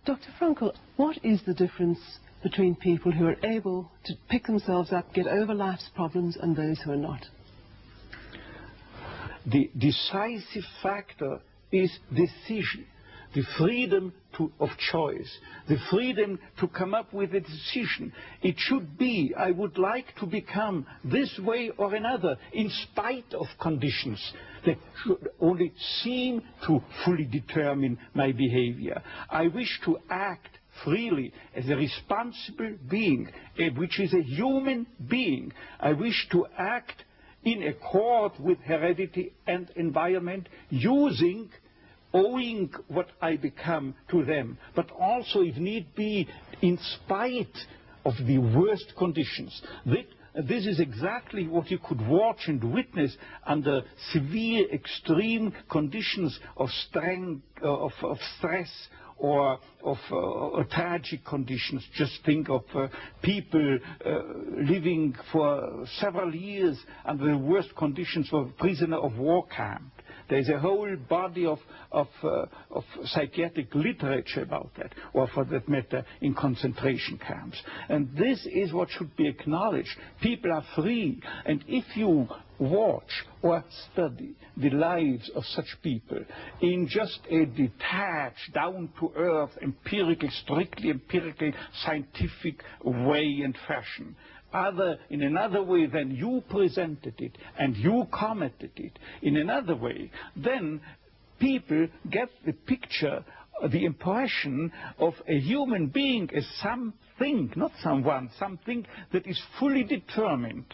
Dr. Frankl, what is the difference between people who are able to pick themselves up, get over life's problems, and those who are not? The decisive factor is decision, the freedom of choice, the freedom to come up with a decision. It should be, I would like to become this way or another, in spite of conditions that should only seem to fully determine my behavior. I wish to act freely as a responsible being, which is a human being. I wish to act in accord with heredity and environment, owing what I become to them, but also, if need be, in spite of the worst conditions. This is exactly what you could watch and witness under severe, extreme conditions of stress or of tragic conditions. Just think of people living for several years under the worst conditions of a prisoner of war camp. There's a whole body of psychiatric literature about that, or for that matter, in concentration camps. And this is what should be acknowledged. People are free, and if you watch or study the lives of such people in just a detached, down-to-earth, strictly empirical, scientific way and fashion, in another way than you presented it and you commented it, in another way, then people get the picture, the impression of a human being as something, not someone, something that is fully determined,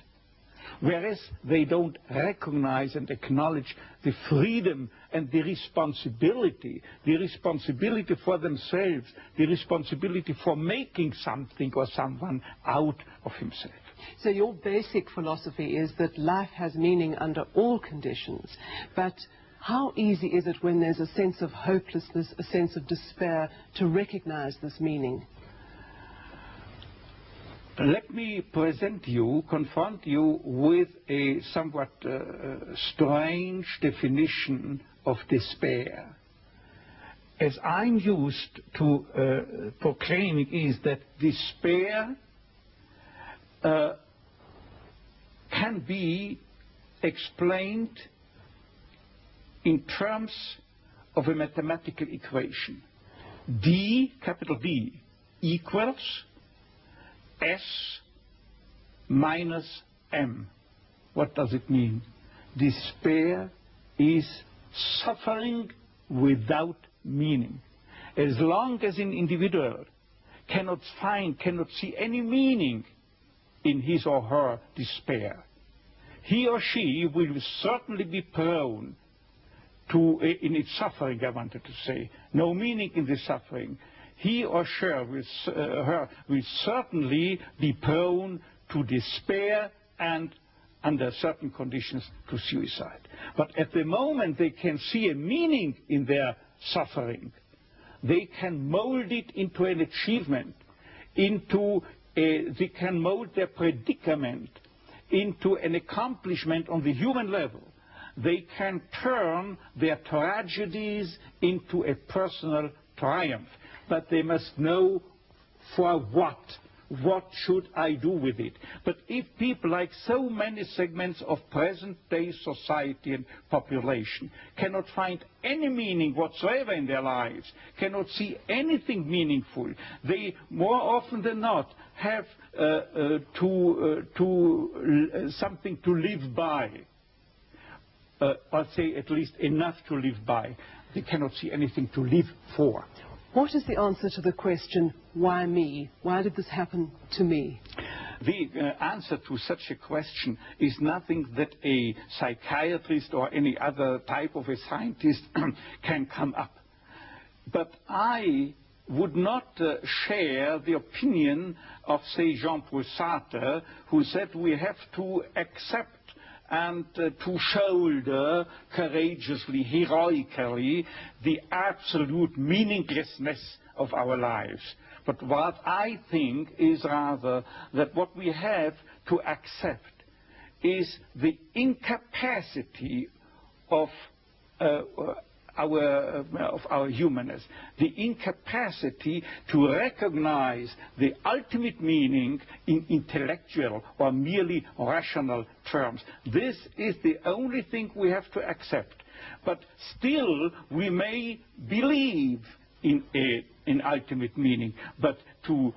whereas they don't recognize and acknowledge the freedom and the responsibility for themselves, the responsibility for making something or someone out of himself. So your basic philosophy is that life has meaning under all conditions, but how easy is it when there's a sense of hopelessness, a sense of despair, to recognize this meaning? Let me confront you with a somewhat strange definition of despair. As I'm used to proclaiming is that despair can be explained in terms of a mathematical equation. D, capital D, equals S minus M. What does it mean? Despair is suffering without meaning. As long as an individual cannot see any meaning in his or her despair, he or she will certainly be prone to, in its suffering, I wanted to say, no meaning in the suffering, he or she will certainly be prone to despair and, under certain conditions, to suicide. But at the moment they can see a meaning in their suffering, they can mold it into an achievement, they can mold their predicament into an accomplishment on the human level. They can turn their tragedies into a personal triumph. But they must know for what. What should I do with it? But if people, like so many segments of present-day society and population, cannot find any meaning whatsoever in their lives, cannot see anything meaningful, they more often than not have something to live by, or say at least enough to live by. They cannot see anything to live for. What is the answer to the question, why me? Why did this happen to me? The answer to such a question is nothing that a psychiatrist or any other type of a scientist can come up. But I would not share the opinion of, say, Jean-Paul Sartre, who said we have to accept and to shoulder courageously, heroically, the absolute meaninglessness of our lives. But what I think is rather that what we have to accept is the incapacity of our humanness, the incapacity to recognize the ultimate meaning in intellectual or merely rational terms. This is the only thing we have to accept. But still, we may believe in ultimate meaning, but to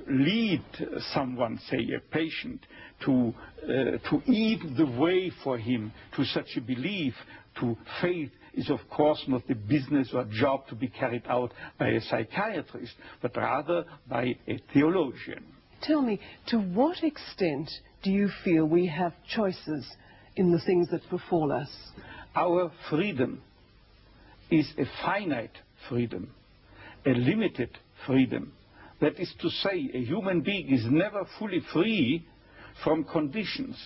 lead someone, say a patient, to eat the way for him to such a belief, to faith, is of course not the business or job to be carried out by a psychiatrist, but rather by a theologian. Tell me, to what extent do you feel we have choices in the things that befall us? Our freedom is a finite freedom, a limited freedom. That is to say, a human being is never fully free from conditions,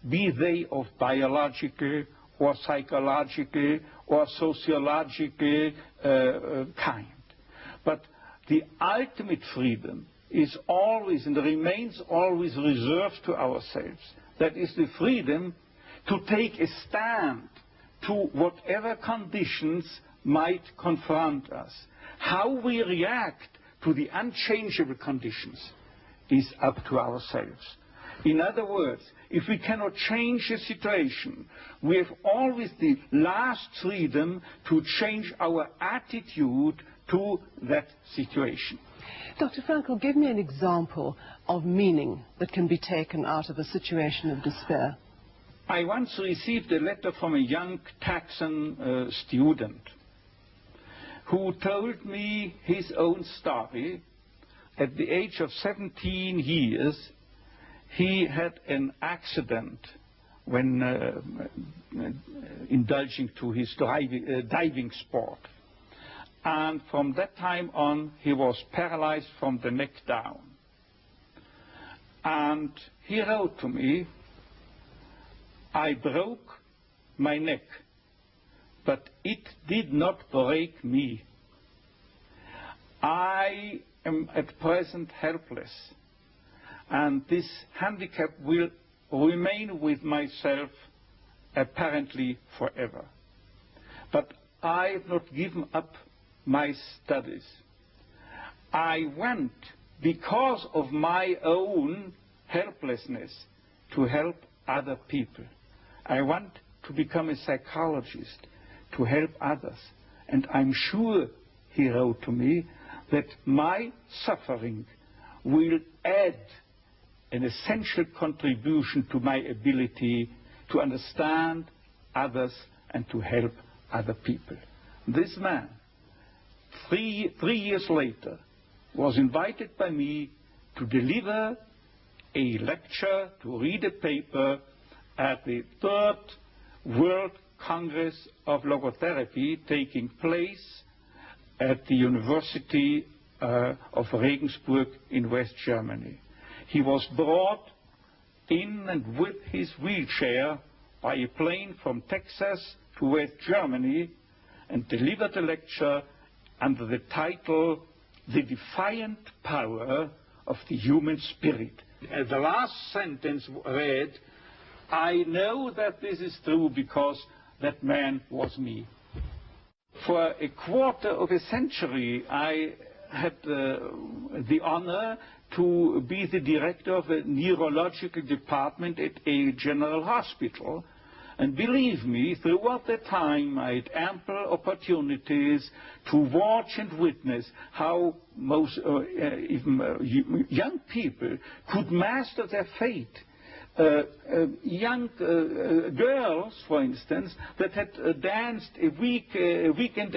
be they of biological or psychological or sociological kind. But the ultimate freedom is always and remains always reserved to ourselves. That is the freedom to take a stand to whatever conditions might confront us. How we react to the unchangeable conditions is up to ourselves. In other words, if we cannot change a situation, we have always the last freedom to change our attitude to that situation. Dr. Frankel, give me an example of meaning that can be taken out of a situation of despair. I once received a letter from a young Texan student who told me his own story. At the age of 17 years, he had an accident when indulging to his diving sport. And from that time on, he was paralyzed from the neck down. And he wrote to me, I broke my neck, but it did not break me. I am at present helpless, and this handicap will remain with myself apparently forever. But I have not given up my studies. I went, because of my own helplessness, to help other people. I want to become a psychologist, to help others. And I'm sure, he wrote to me, that my suffering will add an essential contribution to my ability to understand others and to help other people. This man, three years later, was invited by me to deliver a lecture, to read a paper at the 3rd World Congress of Logotherapy taking place at the University of Regensburg in West Germany. He was brought in and with his wheelchair by a plane from Texas to West Germany and delivered a lecture under the title, The Defiant Power of the Human Spirit. The last sentence read, I know that this is true because that man was me. For a quarter of a century, I had the honor to be the director of a neurological department at a general hospital. And believe me, throughout that time, I had ample opportunities to watch and witness how most even young people could master their fate. Young girls, for instance, that had danced a weekend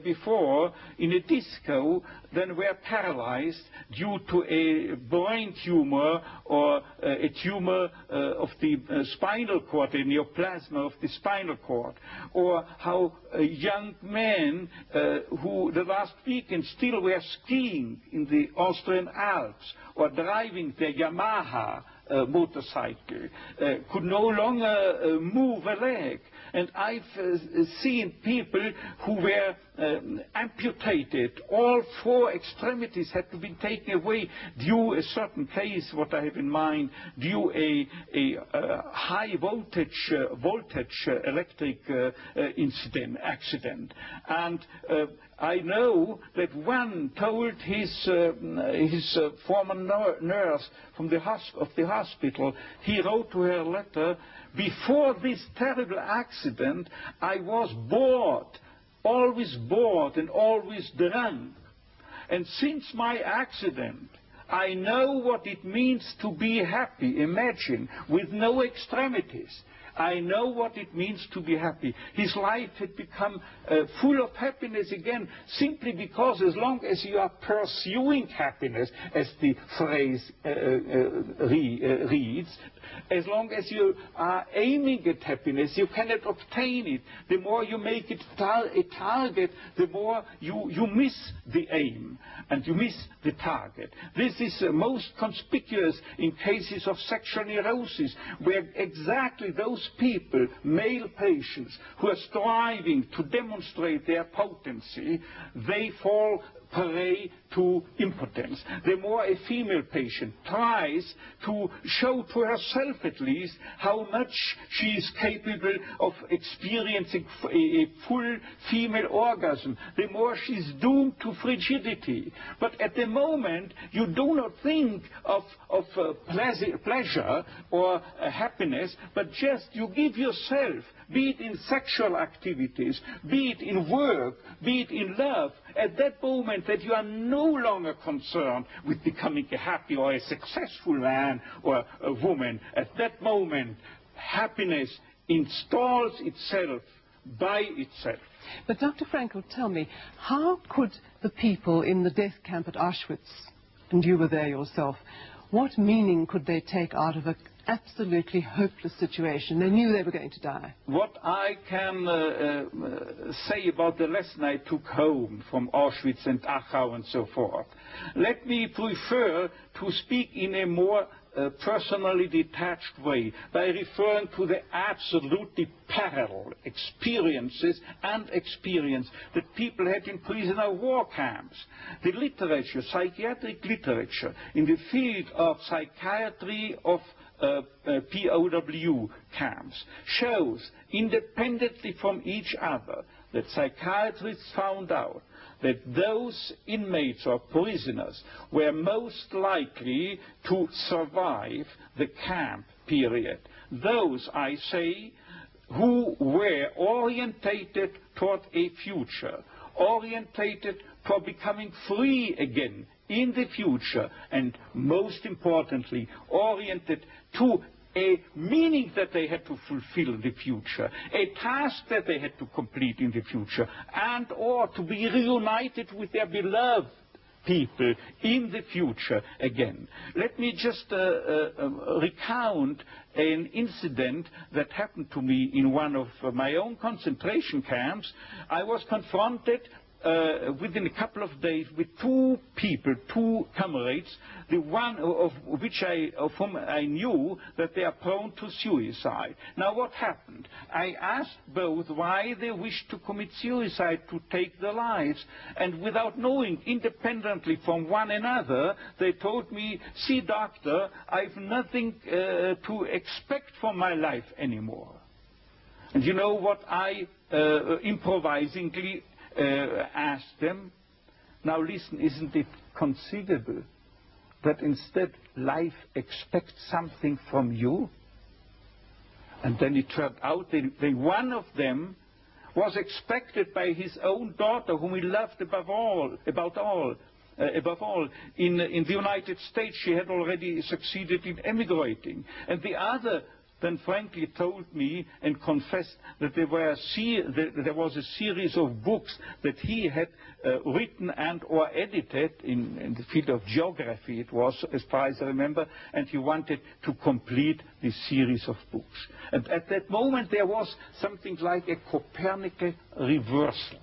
before in a disco, then were paralyzed due to a brain tumor or a tumor of the spinal cord, a neoplasma of the spinal cord, or how young men who the last weekend still were skiing in the Austrian Alps or driving their Yamaha motorcycle, could no longer move a leg. And I've seen people who were amputated. All 4 extremities had to be taken away due a certain case, what I have in mind, due a high voltage electric accident. And I know that one told his former nurse from the hospital, he wrote to her a letter, before this terrible accident, I was bored, always bored and always drunk. And since my accident, I know what it means to be happy. Imagine, with no extremities. I know what it means to be happy. His life had become full of happiness again, simply because as long as you are pursuing happiness, as the phrase reads, as long as you are aiming at happiness, you cannot obtain it. The more you make it a target, the more you miss the aim and you miss the target. This is most conspicuous in cases of sexual neurosis, where exactly those people, male patients, who are striving to demonstrate their potency, they fall prey to impotence. The more a female patient tries to show to herself at least how much she is capable of experiencing a full female orgasm, the more she is doomed to frigidity. But at the moment, you do not think of pleasure or happiness, but just you give yourself, be it in sexual activities, be it in work, be it in love, at that moment that you are no longer concerned with becoming a happy or a successful man or a woman. At that moment, happiness installs itself by itself. But Dr. Frankl, tell me, how could the people in the death camp at Auschwitz, and you were there yourself, what meaning could they take out of an absolutely hopeless situation? They knew they were going to die. What I can say about the lesson I took home from Auschwitz and Dachau and so forth, let me prefer to speak in a more personally detached way by referring to the absolutely parallel experiences and experience that people had in prisoner war camps. The literature, psychiatric literature in the field of psychiatry of POW camps shows, independently from each other, that psychiatrists found out that those inmates or prisoners were most likely to survive the camp period. Those, I say, who were orientated toward a future, orientated toward becoming free again in the future, and most importantly, oriented to a meaning that they had to fulfill in the future, a task that they had to complete in the future, and or to be reunited with their beloved people in the future again. Let me just recount an incident that happened to me in one of my own concentration camps. I was confronted within a couple of days with two people, two comrades, the one of whom I knew that they are prone to suicide. Now what happened? I asked both why they wished to commit suicide, to take their lives, and without knowing independently from one another, they told me, see doctor, I've nothing to expect from my life anymore. And you know what I improvisingly asked them? Now listen, isn't it conceivable that instead life expects something from you? And then it turned out that one of them was expected by his own daughter, whom he loved above all. In the United States, she had already succeeded in emigrating. And the other then frankly told me and confessed that there was a series of books that he had written and or edited in the field of geography, it was, as far as I remember, and he wanted to complete this series of books. And at that moment there was something like a Copernican reversal.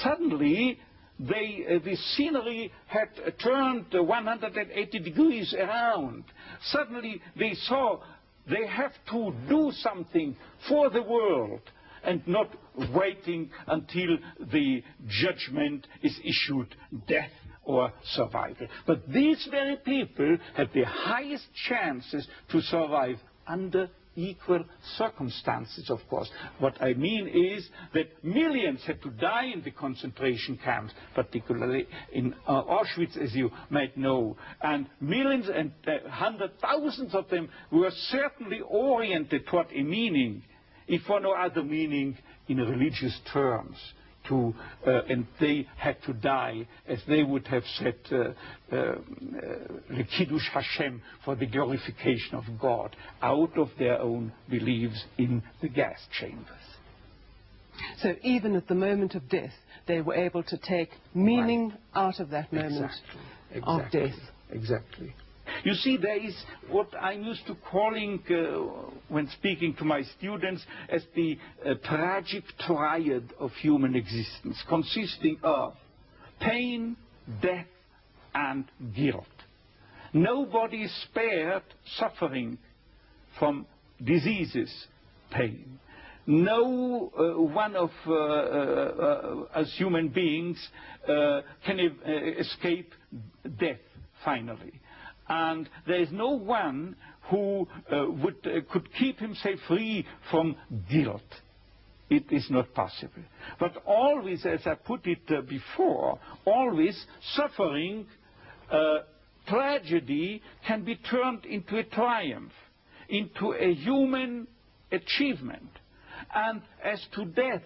Suddenly the scenery had turned 180 degrees around. Suddenly they saw they have to do something for the world and not waiting until the judgment is issued, death or survival. But these very people had the highest chances to survive under equal circumstances, of course. What I mean is that millions had to die in the concentration camps, particularly in Auschwitz, as you might know, and millions and hundred thousands of them were certainly oriented toward a meaning, if for no other meaning, in religious terms. And they had to die, as they would have said, le kiddush Hashem, for the glorification of God, out of their own beliefs in the gas chambers. So even at the moment of death, they were able to take meaning out of that moment of death. Exactly. You see, there is what I'm used to calling, when speaking to my students, as the tragic triad of human existence, consisting of pain, death, and guilt. Nobody is spared suffering from diseases, pain. No one of us human beings can escape death, finally. And there is no one who could keep himself free from guilt. It is not possible. But always, as I put it before, always suffering, tragedy can be turned into a triumph, into a human achievement. And as to death,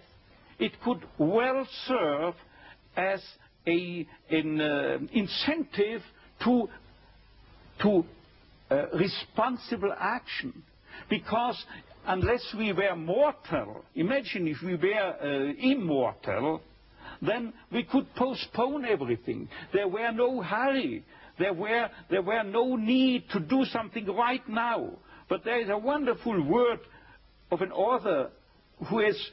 it could well serve as an incentive to responsible action, because unless we were mortal, imagine if we were immortal, then we could postpone everything. There were no hurry. There were no need to do something right now. But there is a wonderful word of an author who has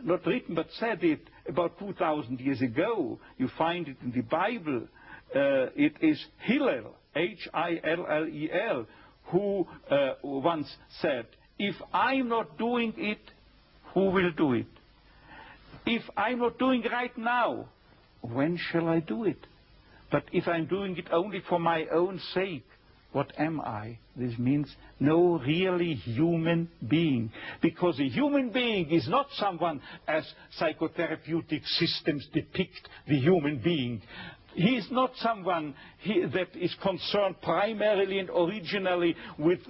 not written but said it about 2,000 years ago. You find it in the Bible. It is Hillel, Hillel, who once said, if I'm not doing it, who will do it? If I'm not doing it right now, when shall I do it? But if I'm doing it only for my own sake, what am I? This means no really human being. Because a human being is not someone as psychotherapeutic systems depict the human being. He is not someone that is concerned primarily and originally with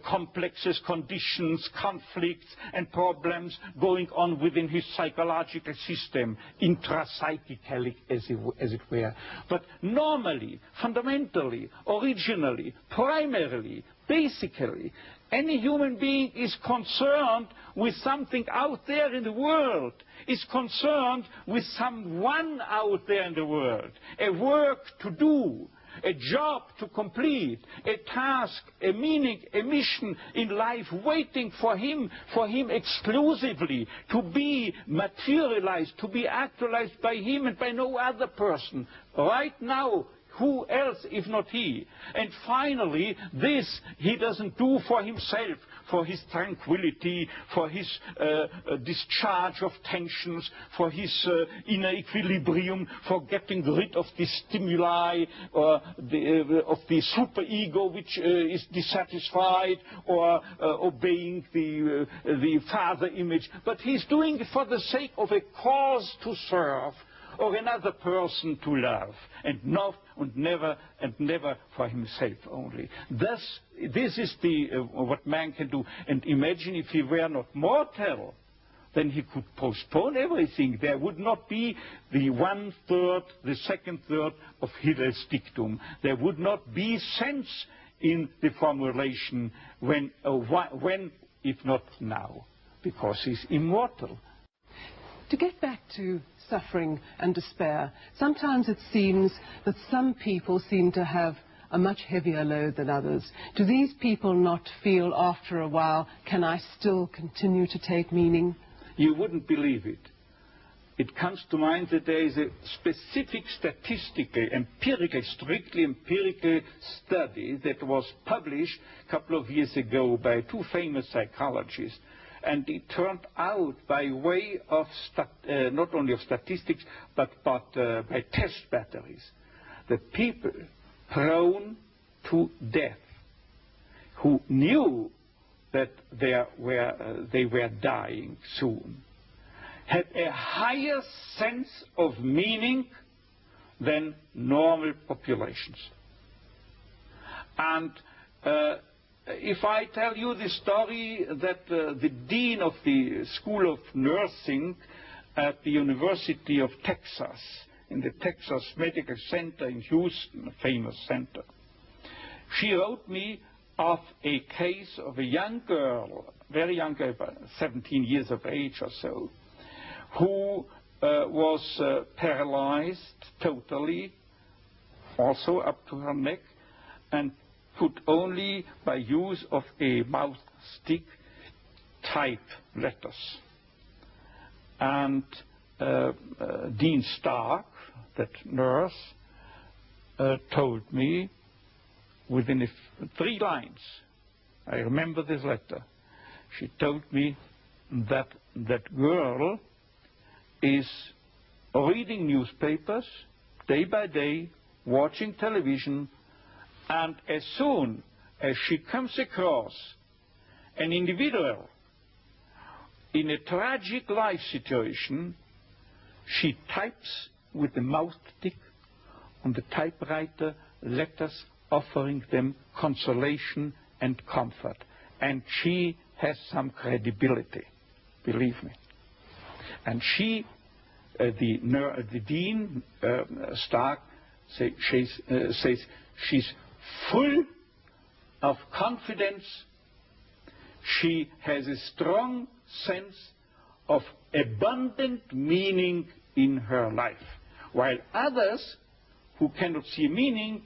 complexes, conditions, conflicts, and problems going on within his psychological system, intrapsychically, as it were. But normally, fundamentally, originally, primarily, basically, any human being is concerned with something out there in the world, is concerned with someone out there in the world, a work to do, a job to complete, a task, a meaning, a mission in life waiting for him exclusively, to be materialized, to be actualized by him and by no other person. Right now, who else if not he? And finally, this he doesn't do for himself, for his tranquility, for his discharge of tensions, for his inner equilibrium, for getting rid of the stimuli or of the superego which is dissatisfied, or obeying the father image. But he's doing it for the sake of a cause to serve, or another person to love, and not and never for himself only. Thus, this is what man can do. And imagine if he were not mortal, then he could postpone everything. There would not be the 1/3, the 2/3 of Hillel's dictum. There would not be sense in the formulation when, if not now, because he's immortal. To get back to suffering and despair, sometimes it seems that some people seem to have a much heavier load than others. Do these people not feel after a while, can I still continue to take meaning? You wouldn't believe it. it comes to mind that there is a specific statistical, strictly empirical study that was published a couple of years ago by two famous psychologists. And it turned out, by way of not only of statistics, but by test batteries, that people prone to death, who knew that they were dying soon, had a higher sense of meaning than normal populations. And if I tell you the story that the dean of the School of Nursing at the University of Texas, in the Texas Medical Center in Houston, a famous center, she wrote me of a case of a young girl, very young girl, 17 years of age or so, who was paralyzed totally, also up to her neck, and could only, by use of a mouth stick, type letters. And Dean Stark, that nurse, told me within 3 lines, I remember this letter, she told me that that girl is reading newspapers day by day, watching television, and as soon as she comes across an individual in a tragic life situation, she types with the mouse stick on the typewriter letters offering them consolation and comfort. And she has some credibility, believe me. And she, the Dean Stark, says she's full of confidence. She has a strong sense of abundant meaning in her life, while others who cannot see meaning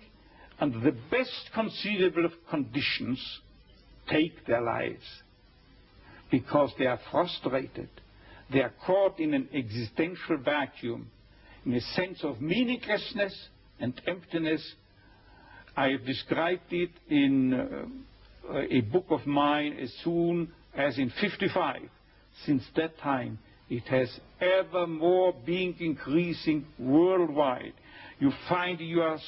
under the best conceivable of conditions take their lives because they are frustrated. They are caught in an existential vacuum, in a sense of meaninglessness and emptiness. I have described it in a book of mine as soon as in 55. Since that time, it has ever more been increasing worldwide. You find you are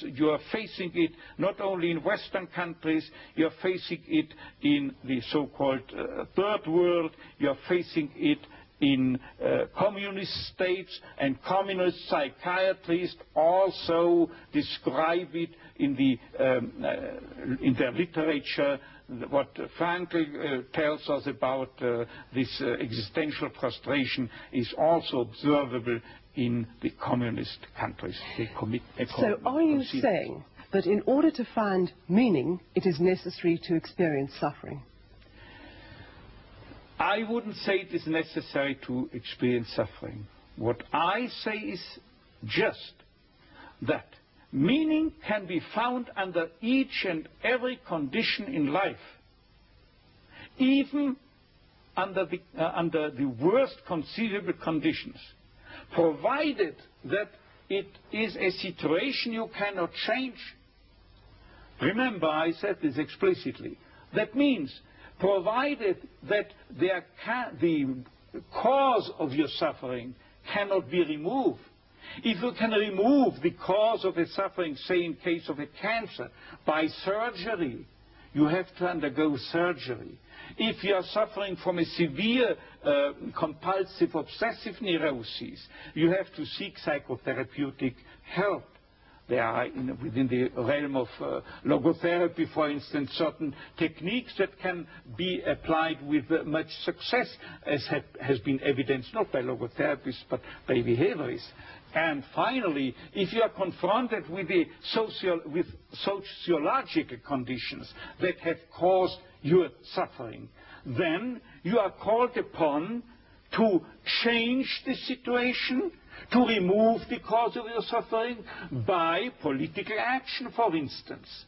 facing it not only in Western countries, you are facing it in the so-called third world, you are facing it in communist states, and communist psychiatrists also describe it in their literature. What Frankl tells us about this existential frustration is also observable in the communist countries. So are you saying that in order to find meaning, it is necessary to experience suffering? I wouldn't say it is necessary to experience suffering. What I say is just that meaning can be found under each and every condition in life, even under the worst conceivable conditions, provided that it is a situation you cannot change. Remember, I said this explicitly. That means provided that the cause of your suffering cannot be removed. If you can remove the cause of a suffering, say in case of a cancer, by surgery, you have to undergo surgery. If you are suffering from a severe compulsive obsessive neurosis, you have to seek psychotherapeutic help. There are, within the realm of logotherapy, for instance, certain techniques that can be applied with much success, as has been evidenced not by logotherapists but by behaviorists. And finally, if you are confronted with sociological conditions that have caused your suffering, then you are called upon to change the situation, to remove the cause of your suffering by political action, for instance.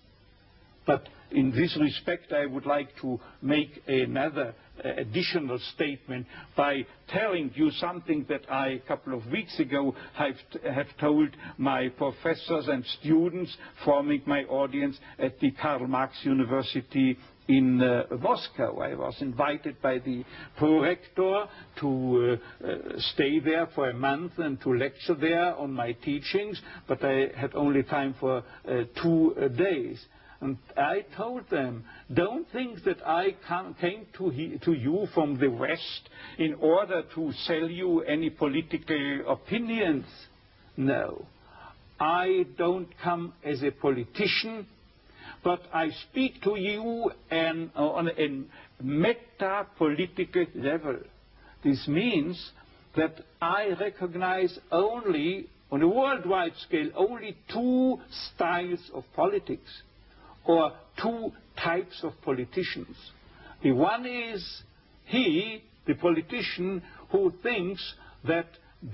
But in this respect, I would like to make another additional statement by telling you something that I, a couple of weeks ago, have told my professors and students forming my audience at the Karl Marx University in Moscow. I was invited by the prorector to stay there for a month and to lecture there on my teachings, but I had only time for 2 days. And I told them, don't think that I came to you from the West in order to sell you any political opinions. No. I don't come as a politician, but I speak to you on a meta-political level. This means that I recognize only, on a worldwide scale, only 2 styles of politics, or 2 types of politicians. The one is he, the politician, who thinks that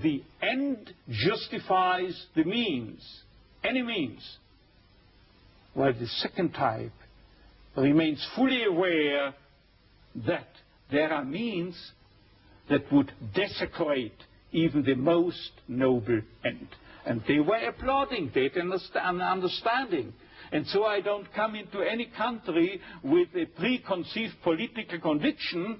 the end justifies the means, any means, while the second type remains fully aware that there are means that would desecrate even the most noble end. And they were applauding that and understanding. And so I don't come into any country with a preconceived political conviction.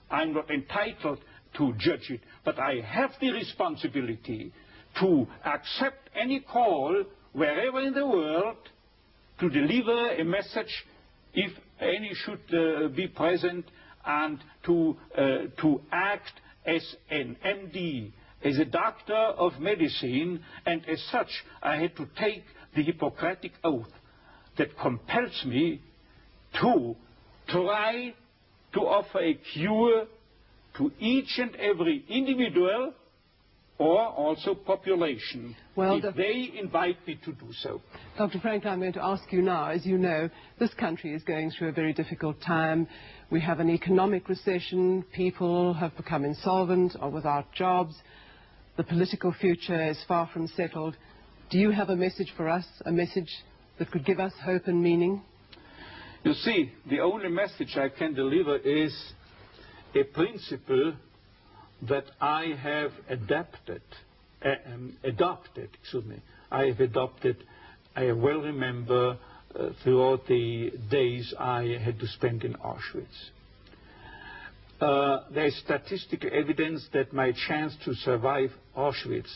I'm not entitled to judge it. But I have the responsibility to accept any call wherever in the world to deliver a message, if any should be present, and to act as an MD, as a doctor of medicine, and as such I had to take the Hippocratic oath that compels me to try to offer a cure to each and every individual or also population, if they invite me to do so. Dr. Frankl, I'm going to ask you now, as you know, this country is going through a very difficult time. We have an economic recession, people have become insolvent or without jobs, the political future is far from settled. Do you have a message for us, a message that could give us hope and meaning? You see, the only message I can deliver is a principle that I have adopted. I have adopted, I well remember throughout the days I had to spend in Auschwitz. There is statistical evidence that my chance to survive Auschwitz,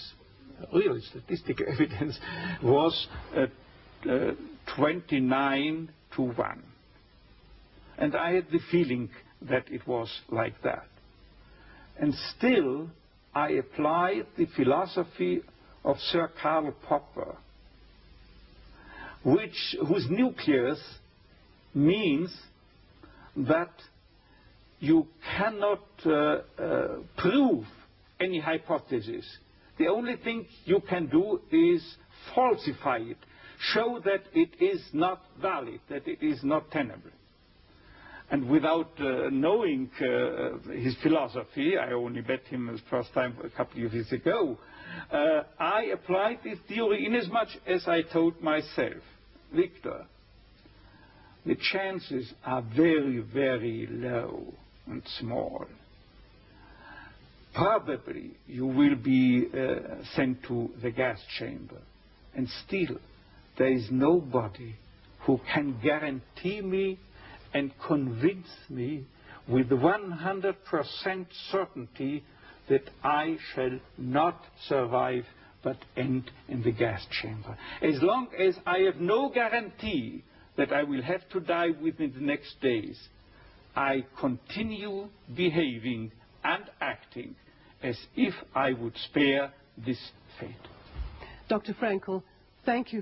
real statistical evidence, was 29 to 1. And I had the feeling that it was like that. And still, I applied the philosophy of Sir Karl Popper, whose nucleus means that you cannot prove any hypothesis. The only thing you can do is falsify it, show that it is not valid, that it is not tenable. And without knowing his philosophy, I only met him the first time a couple of years ago, I applied this theory inasmuch as I told myself, Victor, the chances are very, very low and small. Probably you will be sent to the gas chamber. And still, there is nobody who can guarantee me and convince me with 100% certainty that I shall not survive but end in the gas chamber. As long as I have no guarantee that I will have to die within the next days, I continue behaving and acting as if I would spare this fate. Dr. Frankl, thank you